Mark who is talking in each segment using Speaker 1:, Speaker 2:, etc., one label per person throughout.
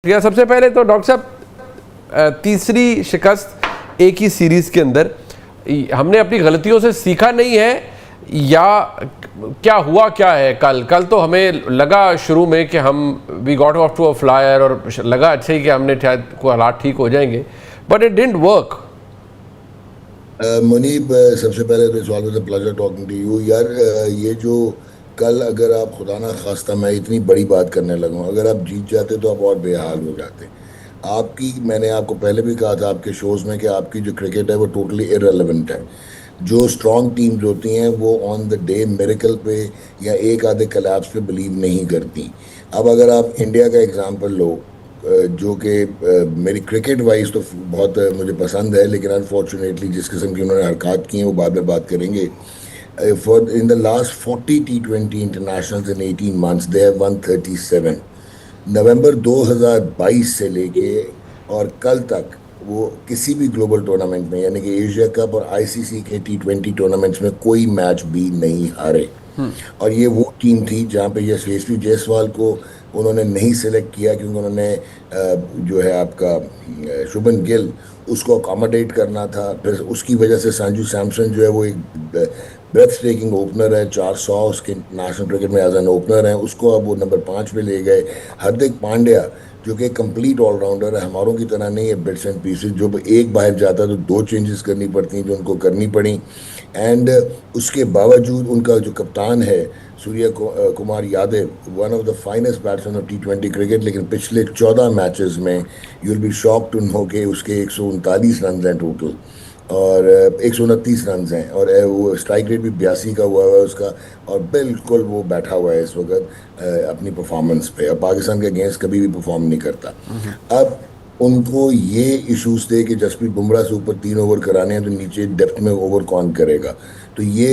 Speaker 1: या सबसे पहले तो डॉक्टर साहब तीसरी शिकस्त एक ही सीरीज के अंदर, हमने अपनी गलतियों से सीखा नहीं है या क्या हुआ क्या है? कल तो हमें लगा शुरू में कि हम we got off to a flyer और लगा अच्छा ही कि हमने शायद को हालात ठीक हो जाएंगे, but it didn't work.
Speaker 2: Munib, सबसे पहले तो it's always a pleasure talking to you यार। ये जो कल, अगर आप खुदा ना खास्ता, मैं इतनी बड़ी बात करने लगा हूं, अगर आप जीत जाते तो आप और बेहाल हो जाते। आपकी, मैंने आपको पहले भी कहा था आपके शोज में कि आपकी जो क्रिकेट है वो टोटली इररेलेवेंट है। जो स्ट्रॉन्ग टीम्स होती हैं वो ऑन द डे मेरेकल पे या एक आधे कलेप्स पे बिलीव नहीं करती। अब अगर आप इंडिया का एग्जांपल लो, जो कि मेरी क्रिकेट वाइज तो बहुत मुझे पसंद है, लेकिन अनफॉर्चुनेटली जिस किस्म की उन्होंने हरकत की हैं वो बाद में बात करेंगे। For in the last 40 T20 internationals in 18 months they have one 37। नवंबर 2022 से लेके और कल तक वो किसी भी ग्लोबल टूर्नामेंट में, यानी कि एशिया कप और आईसीसी के T20 टूर्नामेंट्स में कोई मैच भी नहीं हारे। और ये वो टीम थी जहाँ पे यशस्वी जायसवाल को उन्होंने नहीं सेलेक्ट किया, क्योंकि उन्होंने जो है आपका शुभन गिल, उसको अकोमोडेट करना था। फिर उसकी वजह से संजू सैमसन जो है वो एक ब्रेथ टेकिंग ओपनर है, 400 उसके नेशनल क्रिकेट में एज एन ओपनर है, उसको अब वो नंबर 5 पे ले गए। हार्दिक पांड्या जो कि कंप्लीट ऑलराउंडर है, हमारों की तरह नहीं है बिट्स एंड पीसेस, जो एक बाहर जाता है तो दो चेंजेस करनी पड़ती हैं, जो उनको करनी पड़ी। एंड उसके बावजूद उनका जो कप्तान है Kumar Yadav, one of the finest batsman of T20 cricket, लेकिन पिछले 14 मैचेस में you will be shock to know के उसके 139 रन हैं टोटल, और 129 रन हैं, और वो स्ट्राइक रेट भी 82 का हुआ है उसका। और बिल्कुल वो बैठा हुआ है इस वक्त अपनी परफॉर्मेंस पे। अब पाकिस्तान के अगेंस्ट कभी भी परफॉर्म नहीं करता। अब उनको ये इश्यूज थे कि जसप्रीत बुमराह से ऊपर 3 ओवर कराने हैं, तो नीचे डेप्थ में ओवर कौन करेगा। तो ये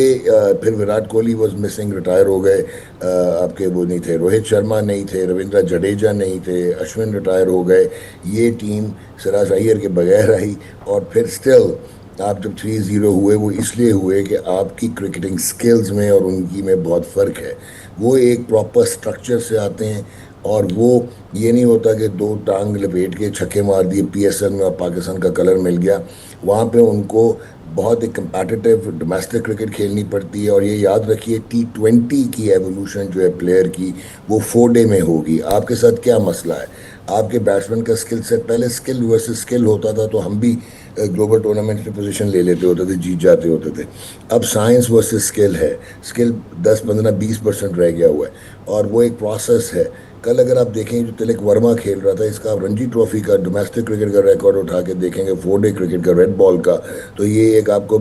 Speaker 2: फिर Virat Kohli was missing, retire हो गए। आपके वो नहीं थे, रोहित शर्मा नहीं थे, रविंद्र जडेजा नहीं थे, अश्विन रिटायर हो गए। ये टीम सिराज अय्यर के बगैर आई। और फिर स्टिल आप जब 3-0 हुए, वो इसलिए हुए कि आपकी क्रिकेटिंग स्किल्स में और उनकी में बहुत फ़र्क है। वो एक प्रॉपर स्ट्रक्चर से आते हैं, और वो ये नहीं होता कि दो टांग लपेट के छक्के मार दिए PSL में और पाकिस्तान का कलर मिल गया। वहाँ पे उनको बहुत एक कंपेटिटिव डोमेस्टिक क्रिकेट खेलनी पड़ती है। और ये याद रखिए, T20 की एवोल्यूशन जो है प्लेयर की, वो 4 डे में होगी। आपके साथ क्या मसला है? आपके बैट्समैन का स्किल सेट, पहले स्किल वर्सेस स्किल होता था तो हम भी ग्लोबल टूर्नामेंट में पोजीशन ले लेते होते थे, जीत जाते होते थे। अब साइंस वर्सेस स्किल है। स्किल 10-15-20% रह गया हुआ है, और वो एक प्रोसेस है। कल अगर आप देखें, जो तिलक वर्मा खेल रहा था, इसका आप रणजी ट्रॉफी का डोमेस्टिक क्रिकेट का रिकॉर्ड उठा के देखेंगे, 4 डे क्रिकेट का रेड बॉल का, तो ये एक आपको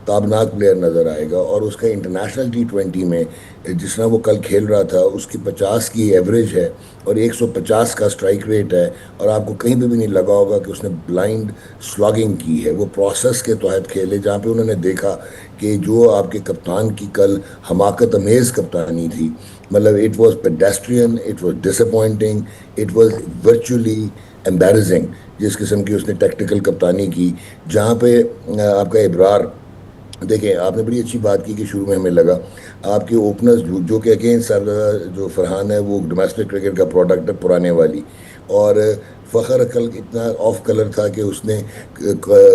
Speaker 2: ताबनाक प्लेयर नज़र आएगा। और उसका इंटरनेशनल T20 में जिस तरह वो कल खेल रहा था, उसकी 50 की एवरेज है और 150 का स्ट्राइक रेट है, और आपको कहीं पे भी नहीं लगा होगा कि उसने ब्लाइंड स्लॉगिंग की है। वो प्रोसेस के तहत खेले, जहाँ पे उन्होंने देखा कि जो आपके कप्तान की कल हमाकत अमेज कप्तानी थी, मतलब it was pedestrian, it was disappointing, it was virtually embarrassing जिस किस्म की उसने टेक्निकल कप्तानी की। जहाँ पे आपका इब्रार, देखिए आपने बड़ी अच्छी बात की कि शुरू में हमें लगा आपके ओपनर्स जो कि अगेंस्ट जो फरहान है वो डोमेस्टिक क्रिकेट का प्रोडक्ट है पुराने वाली। और फ़खर कल इतना ऑफ कलर था कि उसने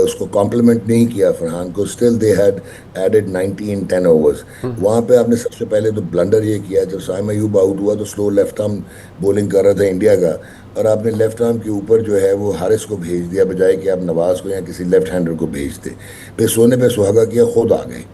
Speaker 2: उसको कॉम्प्लीमेंट नहीं किया फरहान को। Still they had added 90 in 10 overs. वहाँ पे आपने सबसे पहले तो ब्लंडर ये किया, जब साइम अयूब आउट हुआ तो स्लो लेफ्ट आर्म बॉलिंग कर रहा था इंडिया का, और आपने लेफ्ट आर्म के ऊपर जो है वो हारिस को भेज दिया, बजाय कि आप नवाज को या किसी लेफ्ट हैंडर को भेजते। फिर सोने पे सुहागा किया, खुद आ गए।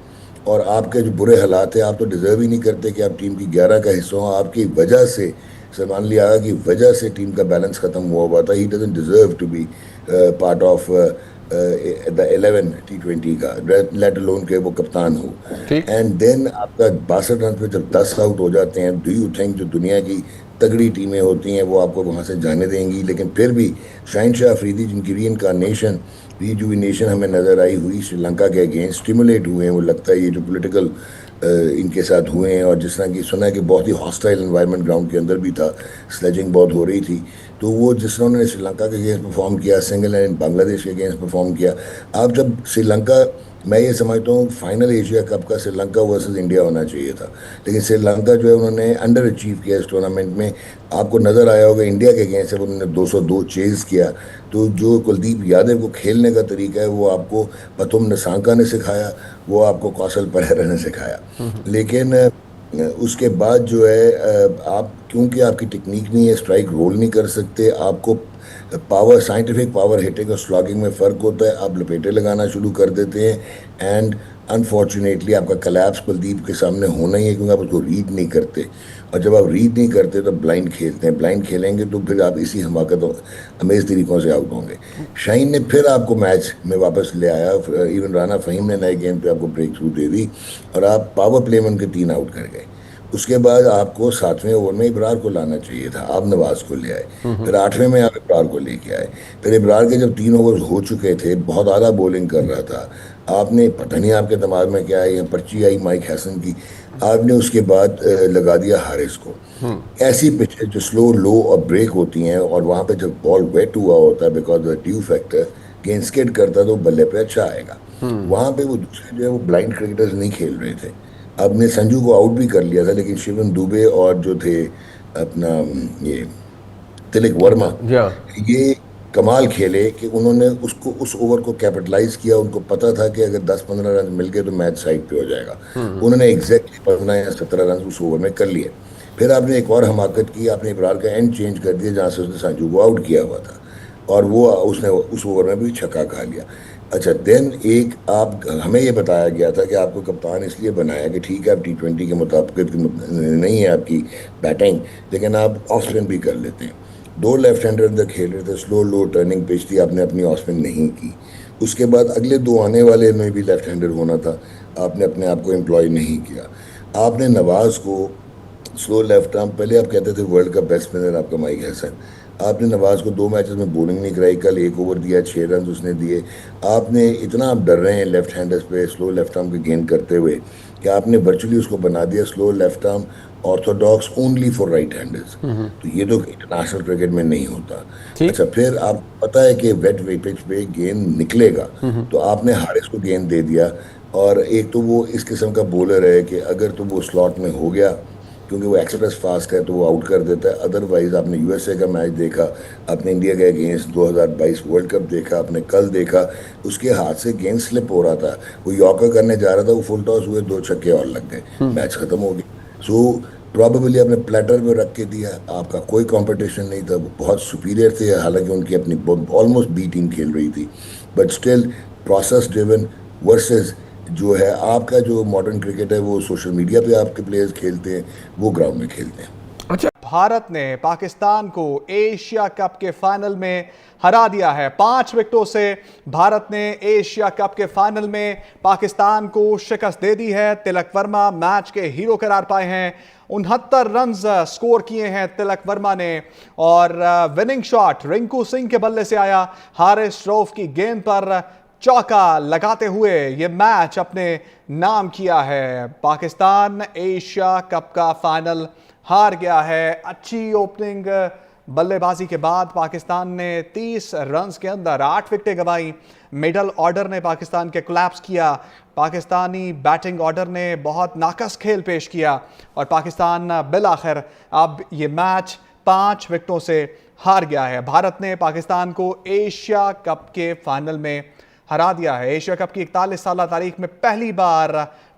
Speaker 2: और आपके जो बुरे हालात हैं, आप तो डिजर्व ही नहीं करते कि आप टीम की 11 का हिस्सा हो। आपकी वजह से, सलमान अली आगा की वजह से टीम का बैलेंस खत्म हुआ था। He doesn't deserve to be part of the 11 T20 का, लेट अलोन के वो कप्तान हो।
Speaker 1: ठीक।
Speaker 2: एंड देन आपका 62 रन पे जब 10 आउट हो जाते हैं, डू यू थिंक जो दुनिया की तगड़ी टीमें होती हैं वो आपको वहाँ से जाने देंगी? लेकिन फिर भी शाहिनशाह अफरीदी, जिनकी रीजुविनेशन हमें नज़र आई हुई श्रीलंका के अगेंस्ट, स्टिमुलेट हुए हैं। वो लगता है ये जो पॉलिटिकल इनके साथ हुए हैं, और जिस तरह की सुना है कि बहुत ही हॉस्टाइल एनवायरनमेंट ग्राउंड के अंदर भी था, स्लेजिंग बहुत हो रही थी, तो वो जिस तरह उन्होंने श्रीलंका के अगेंस्ट परफॉर्म किया, सिंगल एंड बांग्लादेश के अगेंस्ट परफॉर्म किया। आप जब श्रीलंका मैं ये समझता हूँ फाइनल एशिया कप का श्रीलंका वर्सेस इंडिया होना चाहिए था, लेकिन श्रीलंका जो है उन्होंने अंडर अचीव किया इस टूर्नामेंट में। आपको नज़र आया होगा इंडिया के अगेंस्ट जब उन्होंने 202 चेज किया, तो जो कुलदीप यादव को खेलने का तरीका है वो आपको पथुम निसांका ने सिखाया, वो आपको कौशल परेरा ने सिखाया। लेकिन उसके बाद जो है आप क्योंकि आपकी टेक्निक नहीं है, स्ट्राइक रोल नहीं कर सकते, आपको पावर साइंटिफिक पावर हिटिंग और स्लॉगिंग में फ़र्क होता है, आप लपेटे लगाना शुरू कर देते हैं। एंड अनफॉर्चुनेटली आपका कलैप्स कुलदीप के सामने होना ही है, क्योंकि आप उसको रीड नहीं करते। और जब आप रीड नहीं करते तो ब्लाइंड खेलते हैं, ब्लाइंड खेलेंगे तो फिर आप इसी हमाकत अमेज तरीक़ों से आउट होंगे। शाहीन ने फिर आपको मैच में वापस ले आया, इवन राना फ़हीम ने नए गेंद पे आपको ब्रेक थ्रू दे दी और आप पावर प्ले में उनके 3 आउट कर गए। उसके बाद आपको 7वें ओवर में इब्रार को लाना चाहिए था, आप नवाज को ले आए। फिर 8वें में आप इब्रार को लेके आए। फिर इब्रार के जब 3 ओवर हो चुके थे, बहुत आला बॉलिंग कर रहा था, आपने पता नहीं आपके दिमाग में क्या है, पर्ची आई माइक हैसन की, आपने उसके बाद लगा दिया हारिस को। ऐसी पिचें जो स्लो लो और ब्रेक होती हैं और वहाँ पे जब बॉल वेट हुआ होता है बिकॉज ऑफ ड्यू फैक्टर, गेंद स्किड करता है तो बल्ले पे अच्छा आएगा। वहाँ पे वो दूसरे जो है वो ब्लाइंड क्रिकेटर्स नहीं खेल रहे थे। आपने संजू को आउट भी कर लिया था, लेकिन शिवम दुबे और जो थे अपना ये तिलक वर्मा,
Speaker 1: या
Speaker 2: ये कमाल खेले कि उन्होंने उसको उस ओवर को कैपिटलाइज किया। उनको पता था कि अगर 10-15 रन मिल गए तो मैच साइड पे हो जाएगा। उन्होंने एग्जैक्टली 15 या 17 रन उस ओवर में कर लिए। फिर आपने एक और हमाकत की, आपने इब्रार का एंड चेंज कर दिया जहाँ से उसने संजू को आउट किया हुआ था, और वो उसने उस ओवर में भी छक्का खा लिया। अच्छा, देन एक आप हमें ये बताया गया था कि आपको कप्तान इसलिए बनाया कि ठीक है आप T20 के मुताबिक नहीं है आपकी बैटिंग, लेकिन आप ऑफ स्पिन भी कर लेते हैं। 2 लेफ्ट हैंडर अंदर खेल रहे थे, स्लो लो टर्निंग पिच थी, आपने अपनी ऑफ स्पिन नहीं की। उसके बाद अगले 2 आने वाले में भी लेफ्ट हैंडर होना था, आपने अपने आप को एम्प्लॉय नहीं किया। आपने नवाज को स्लो लेफ्ट आर्म, पहले आप कहते थे वर्ल्ड का बेस्ट स्पिनर आपका माइक हैसन, आपने नवाज को 2 मैचेस में बॉलिंग नहीं कराई। कल 1 ओवर दिया, 6 रन उसने दिए। आपने इतना आप डर रहे हैं लेफ्ट हैंडर्स पे स्लो लेफ्ट आर्म की गेंद करते हुए कि आपने वर्चुअली उसको बना दिया slow left arm Orthodox only for right handers. तो ये तो इंटरनेशनल क्रिकेट में नहीं होता।
Speaker 1: ठीक।
Speaker 2: अच्छा, फिर आप पता है कि वेट पिच पे गेंद निकलेगा, तो आपने हारिस को गेंद दे दिया। और एक तो वो इस किस्म का बॉलर है कि अगर तो वो स्लॉट में हो गया, क्योंकि वो एक्सप्रेस फास्ट है, तो वो आउट कर देता है। अदरवाइज आपने यूएसए का मैच देखा, आपने इंडिया के अगेंस्ट 2022 वर्ल्ड कप देखा, आपने कल देखा, उसके हाथ से गेंद स्लिप हो रहा था, वो यॉर्कर करने जा रहा था, वो फुल टॉस हुए, 2 छक्के और लग गए, मैच खत्म हो गया। सो प्रॉबेबली आपने प्लेटर में रख के दिया, आपका कोई कंपटीशन नहीं था, वो बहुत सुपीरियर थे, हालांकि उनकी अपनी ऑलमोस्ट बी टीम खेल रही थी, but still process driven versus जो है आपका जो मॉडर्न क्रिकेट है, वो सोशल मीडिया पे आपके प्लेयर्स खेलते हैं, वो ग्राउंड में खेलते हैं।
Speaker 1: अच्छा,
Speaker 3: भारत ने पाकिस्तान को एशिया कप के फाइनल में हरा दिया है। 5 विकेटों से भारत ने एशिया कप के फाइनल में पाकिस्तान को शिकस्त दे दी है। तिलक वर्मा मैच के हीरो करार पाए हैं। 69 रन स्कोर किए हैं तिलक वर्मा ने, और विनिंग शॉट रिंकू सिंह के बल्ले से आया। हारिस रऊफ की गेंद पर चौका लगाते हुए यह मैच अपने नाम किया है। पाकिस्तान एशिया कप का फाइनल हार गया है। अच्छी ओपनिंग बल्लेबाजी के बाद पाकिस्तान ने 30 रन्स के अंदर 8 विकेटें गंवाई। मिडल ऑर्डर ने पाकिस्तान के कोलैप्स किया। पाकिस्तानी बैटिंग ऑर्डर ने बहुत नाकस खेल पेश किया और पाकिस्तान बिल आखिर अब ये मैच 5 विकेटों से हार गया है। भारत ने पाकिस्तान को एशिया कप के फाइनल में हरा दिया है। एशिया कप की 41 साल तारीख में पहली बार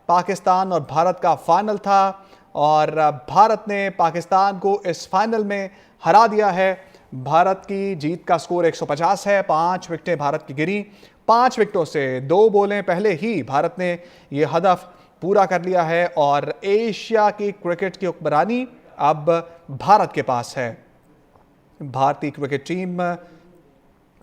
Speaker 3: पाकिस्तान और भारत का फाइनल था और भारत ने पाकिस्तान को इस फाइनल में हरा दिया है। भारत की जीत का स्कोर 150 है। 5 विकेटें भारत की गिरी। 5 विकेटों से 2 बॉलें पहले ही भारत ने यह हदफ पूरा कर लिया है और एशिया की क्रिकेट की हुक्मरानी अब भारत के पास है। भारतीय क्रिकेट टीम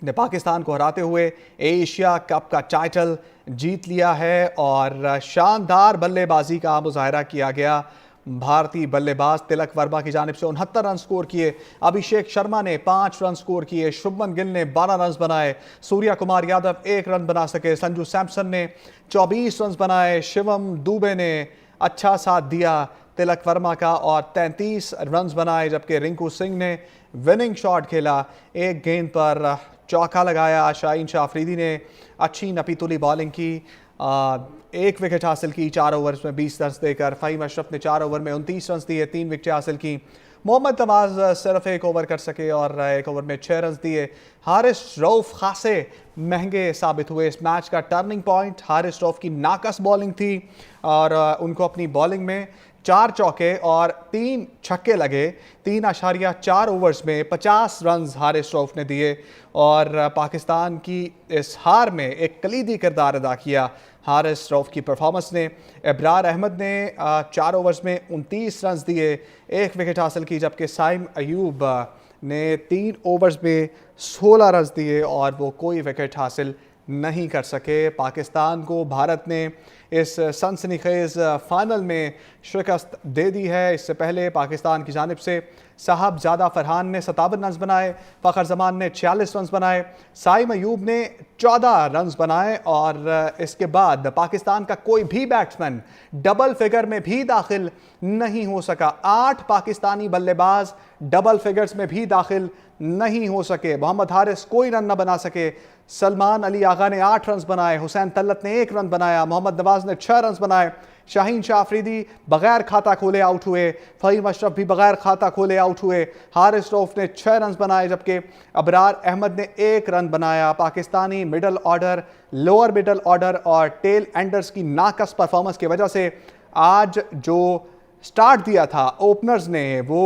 Speaker 3: ने पाकिस्तान को हराते हुए एशिया कप का टाइटल जीत लिया है और शानदार बल्लेबाजी का मुजाहरा किया गया। भारतीय बल्लेबाज तिलक वर्मा की जानिब से 69 रन स्कोर किए। अभिषेक शर्मा ने 5 रन स्कोर किए। शुभमन गिल ने 12 रन बनाए। सूर्या कुमार यादव 1 रन बना सके। संजू सैमसन ने 24 रन बनाए। शिवम दुबे ने अच्छा साथ दिया तिलक वर्मा का और 33 रन बनाए, जबकि रिंकू सिंह ने विनिंग शॉट खेला। एक गेंद पर चौका लगाया। शाहीन शाह अफरीदी ने अच्छी नपीतुली बॉलिंग की। एक विकेट हासिल की 4 ओवर्स में 20 रन देकर। फ़हीम अशरफ ने 4 ओवर में 29 रन दिए, 3 विकेटें हासिल की। मोहम्मद नवाज सिर्फ 1 ओवर कर सके और 1 ओवर में 6 रन दिए। हारिस रऊफ खासे महंगे साबित हुए। इस मैच का टर्निंग पॉइंट हारिस रऊफ की नाकस बॉलिंग थी और उनको अपनी बॉलिंग में 4 चौके और 3 छक्के लगे। 3.4 ओवर्स में 50 रन हारिस रऊफ ने दिए और पाकिस्तान की इस हार में एक कलीदी किरदार अदा किया हारिस रऊफ की परफॉर्मेंस ने। इब्रार अहमद ने 4 ओवर्स में 29 रन दिए, 1 विकेट हासिल की, जबकि साइम अयूब ने 3 ओवर्स में 16 रन दिए और वो कोई विकेट हासिल नहीं कर सके। पाकिस्तान को भारत ने इस सनसनीखेज फाइनल में शिकस्त दे दी है। इससे पहले पाकिस्तान की जानिब से साहबजादा फरहान ने 57 रन बनाए, फ़खर जमान ने 46 रन बनाए, साइम अयूब ने 14 रन बनाए और इसके बाद पाकिस्तान का कोई भी बैट्समैन डबल फिगर में भी दाखिल नहीं हो सका। 8 पाकिस्तानी बल्लेबाज डबल फिगर्स में भी दाखिल नहीं हो सके। मोहम्मद हारिस कोई रन न बना सके। सलमान अली आगा ने 8 रन बनाए, हुसैन तल्लत ने 1 रन बनाया, मोहम्मद नवाज ने 6 रन बनाए, शाहीन शाह अफरीदी बगैर खाता खोले आउट हुए, फ़हीम अशरफ भी बगैर खाता खोले आउट हुए। हारिस रऊफ ने 6 रन बनाए जबकि अबरार अहमद ने 1 रन बनाया। Pakistani middle order, lower middle order और टेल एंडर्स की नाकस परफॉर्मेंस की वजह से आज जो स्टार्ट दिया था ओपनर्स ने वो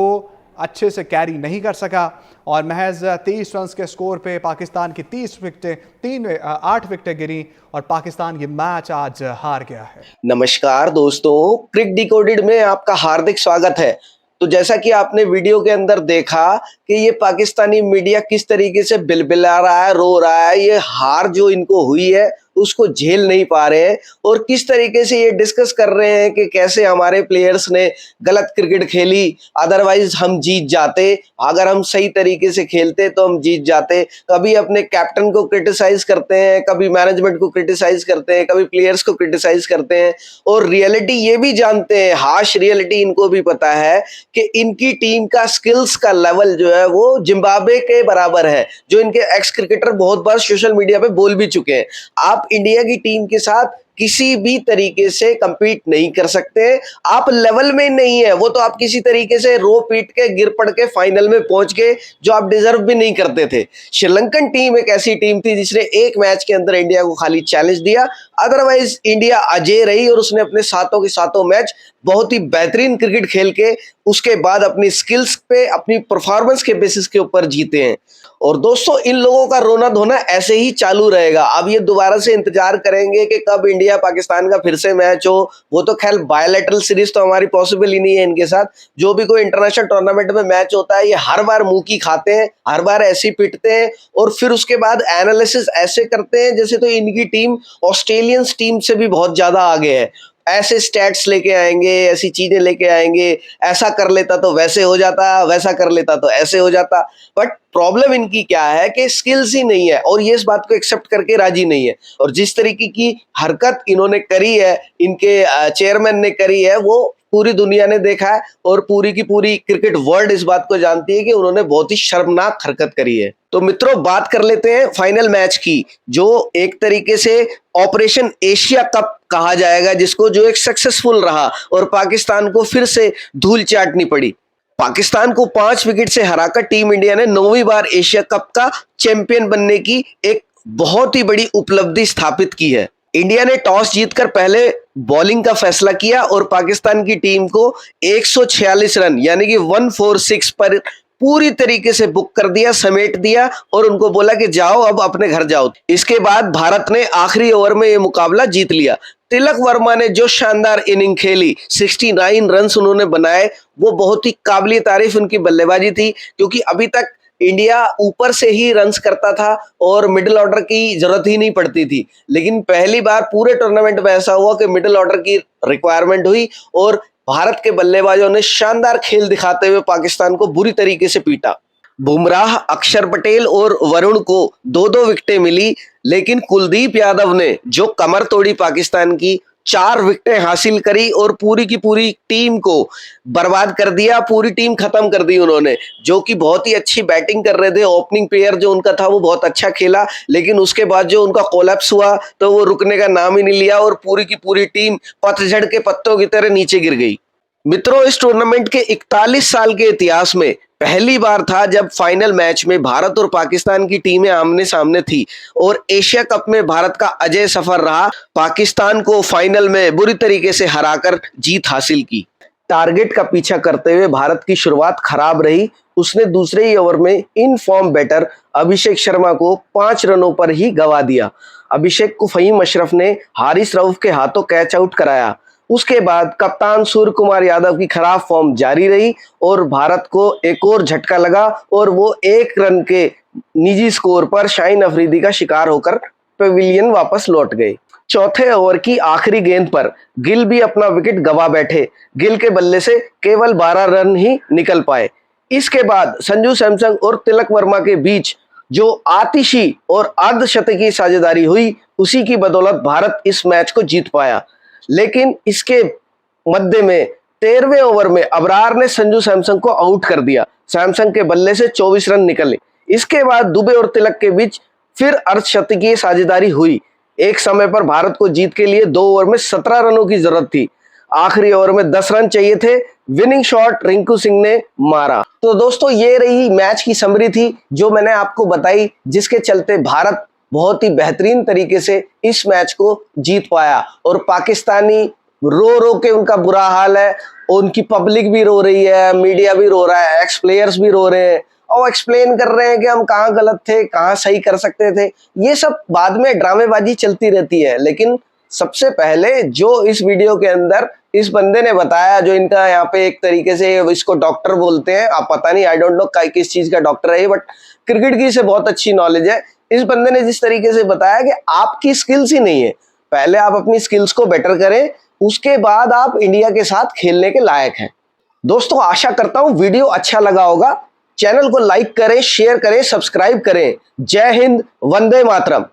Speaker 3: अच्छे से कैरी नहीं कर सका और महज 30 रन के स्कोर पे पाकिस्तान की 8 विकेटें गिरी और पाकिस्तान ये मैच आज हार गया है।
Speaker 4: नमस्कार दोस्तों, क्रिक डिकोडेड में आपका हार्दिक स्वागत है। तो जैसा कि आपने वीडियो के अंदर देखा कि ये पाकिस्तानी मीडिया किस तरीके से बिलबिला रहा है, रो रहा है, ये हार जो इनको हुई है उसको झेल नहीं पा रहे हैं और किस तरीके से ये डिस्कस कर रहे हैं कि कैसे हमारे प्लेयर्स ने गलत क्रिकेट खेली, अदरवाइज हम जीत जाते, अगर हम सही तरीके से खेलते तो हम जीत जाते। कभी अपने कैप्टन को क्रिटिसाइज करते हैं, कभी मैनेजमेंट को क्रिटिसाइज करते हैं, कभी प्लेयर्स को क्रिटिसाइज करते हैं और रियलिटी ये भी जानते हैं, हार्श रियलिटी इनको भी पता है कि इनकी टीम का स्किल्स का लेवल जो है वो जिम्बाब्वे के बराबर है, जो इनके एक्स क्रिकेटर बहुत बार सोशल मीडिया पे बोल भी चुके हैं। आप इंडिया की टीम के साथ किसी भी तरीके से compete नहीं कर सकते, आप लेवल में नहीं है, वो तो आप किसी तरीके से रो पीट के गिर पड़ के फाइनल में पहुंच गए जो आप डिजर्व भी नहीं करते थे। श्रीलंकन टीम एक ऐसी टीम थी जिसने एक मैच के अंदर इंडिया को खाली चैलेंज दिया, अदरवाइज इंडिया अजेय रही और उसने अपने सातों के सातों मैच बहुत ही बेहतरीन क्रिकेट खेल के उसके बाद अपनी स्किल्स पे, अपनी परफॉर्मेंस के बेसिस के ऊपर जीते हैं। और दोस्तों इन लोगों का रोना धोना ऐसे ही चालू रहेगा। अब ये दोबारा से इंतजार करेंगे कि कब इंडिया पाकिस्तान का फिर से मैच हो। वो तो खैर बायलैटरल सीरीज तो हमारी पॉसिबल ही नहीं है इनके साथ। जो भी कोई इंटरनेशनल टूर्नामेंट में मैच होता है ये हर बार मुंह की खाते हैं, हर बार ऐसे पिटते हैं और फिर उसके बाद एनालिसिस ऐसे करते हैं जैसे तो इनकी टीम ऑस्ट्रेलियंस टीम से भी बहुत ज्यादा आगे है। ऐसे स्टैट्स लेके आएंगे, ऐसी चीजें लेके आएंगे, ऐसा कर लेता तो वैसे हो जाता, वैसा कर लेता तो ऐसे हो जाता। बट प्रॉब्लम इनकी क्या है कि स्किल्स ही नहीं है और ये इस बात को एक्सेप्ट करके राजी नहीं है। और जिस तरीके की हरकत इन्होंने करी है, इनके चेयरमैन ने करी है, वो पूरी दुनिया ने देखा है और पूरी की पूरी क्रिकेट वर्ल्ड इस बात को जानती है कि उन्होंने बहुत ही शर्मनाक हरकत करी है। तो मित्रों बात कर लेते हैं फाइनल मैच की, जो एक तरीके से ऑपरेशन एशिया कप कहा जाएगा जिसको, जो एक सक्सेसफुल रहा और पाकिस्तान को फिर से धूल चाटनी पड़ी। पाकिस्तान को 5 विकेट से हराकर टीम इंडिया ने 9वीं बार एशिया कप का चैंपियन बनने की एक बहुत ही बड़ी उपलब्धि स्थापित की है। इंडिया ने टॉस जीतकर पहले बॉलिंग का फैसला किया और पाकिस्तान की टीम को 146 रन यानी कि 146 पर पूरी तरीके से बुक कर दिया, समेट दिया और उनको बोला कि जाओ अब अपने घर जाओ। इसके बाद भारत ने आखिरी ओवर में यह मुकाबला जीत लिया। तिलक वर्मा ने जो शानदार इनिंग खेली, 69 रन उन्होंने बनाए, वो बहुत ही काबिल तारीफ उनकी बल्लेबाजी थी, क्योंकि अभी तक इंडिया ऊपर से ही रन्स करता था और मिडिल ऑर्डर की जरूरत ही नहीं पड़ती थी। लेकिन पहली बार पूरे टूर्नामेंट में ऐसा हुआ कि मिडिल ऑर्डर की रिक्वायरमेंट हुई और भारत के बल्लेबाजों ने शानदार खेल दिखाते हुए पाकिस्तान को बुरी तरीके से पीटा। बुमराह, अक्षर पटेल और वरुण को 2-2 विकेटें मिली, लेकिन कुलदीप यादव ने जो कमर तोड़ी पाकिस्तान की, 4 विकेटें हासिल करी और पूरी की पूरी टीम को बर्बाद कर दिया, पूरी टीम खत्म कर दी उन्होंने, जो कि बहुत ही अच्छी बैटिंग कर रहे थे। ओपनिंग पेयर जो उनका था वो बहुत अच्छा खेला, लेकिन उसके बाद जो उनका कोलैप्स हुआ तो वो रुकने का नाम ही नहीं लिया और पूरी की पूरी टीम पतझड़ के पत्तों की तरह नीचे गिर गई। मित्रों, इस टूर्नामेंट के 41 साल के इतिहास में पहली बार था जब फाइनल मैच में भारत और पाकिस्तान की टीमें आमने सामने थी और एशिया कप में भारत का अजय सफर रहा, पाकिस्तान को फाइनल में बुरी तरीके से हराकर जीत हासिल की। टारगेट का पीछा करते हुए भारत की शुरुआत खराब रही। उसने दूसरे ही ओवर में in form batter Abhishek Sharma को 5 रनों पर ही गंवा दिया। अभिषेक को फहीम अशरफ ने हारिस रऊफ के हाथों कैच आउट कराया। उसके बाद कप्तान सूर्य कुमार यादव की खराब फॉर्म जारी रही और भारत को एक और झटका लगा और वो 1 रन के निजी स्कोर पर शाहीन अफरीदी का शिकार होकर पवेलियन वापस लौट गए। चौथे ओवर की आखिरी गेंद पर गिल भी अपना विकेट गंवा बैठे। गिल के बल्ले से केवल 12 रन ही निकल पाए। इसके बाद संजू सैमसन और तिलक वर्मा के बीच जो आतिशी और अर्धशतकीय साझेदारी हुई, उसी की बदौलत भारत इस मैच को जीत पाया। लेकिन इसके मध्य में 13वें ओवर में अबरार ने संजू सैमसन को आउट कर दिया। सैमसन के बल्ले से 24 रन निकले। इसके बाद दुबे और तिलक के बीच फिर अर्धशतकीय साझेदारी हुई। एक समय पर भारत को जीत के लिए 2 ओवर में 17 रनों की जरूरत थी। आखिरी ओवर में 10 रन चाहिए थे। विनिंग शॉट रिंकू सिंह ने मारा। तो दोस्तों, ये रही मैच की समरी थी जो मैंने आपको बताई, जिसके चलते भारत बहुत ही बेहतरीन तरीके से इस मैच को जीत पाया और पाकिस्तानी रो रो के उनका बुरा हाल है। उनकी पब्लिक भी रो रही है, मीडिया भी रो रहा है, एक्स प्लेयर्स भी रो रहे हैं और एक्सप्लेन कर रहे हैं कि हम कहाँ गलत थे, कहाँ सही कर सकते थे। ये सब बाद में ड्रामेबाजी चलती रहती है, लेकिन सबसे पहले जो इस वीडियो के अंदर इस बंदे ने बताया, जो इनका यहाँ पे एक तरीके से इसको डॉक्टर बोलते हैं, आप पता नहीं, आई डोंट नो किस चीज का डॉक्टर है, बट क्रिकेट की इसे बहुत अच्छी नॉलेज है। इस बंदे ने जिस तरीके से बताया कि आपकी स्किल्स ही नहीं है, पहले आप अपनी स्किल्स को बेटर करें, उसके बाद आप इंडिया के साथ खेलने के लायक हैं। दोस्तों, आशा करता हूं वीडियो अच्छा लगा होगा। चैनल को लाइक करें, शेयर करें, सब्सक्राइब करें। जय हिंद, वंदे मातरम।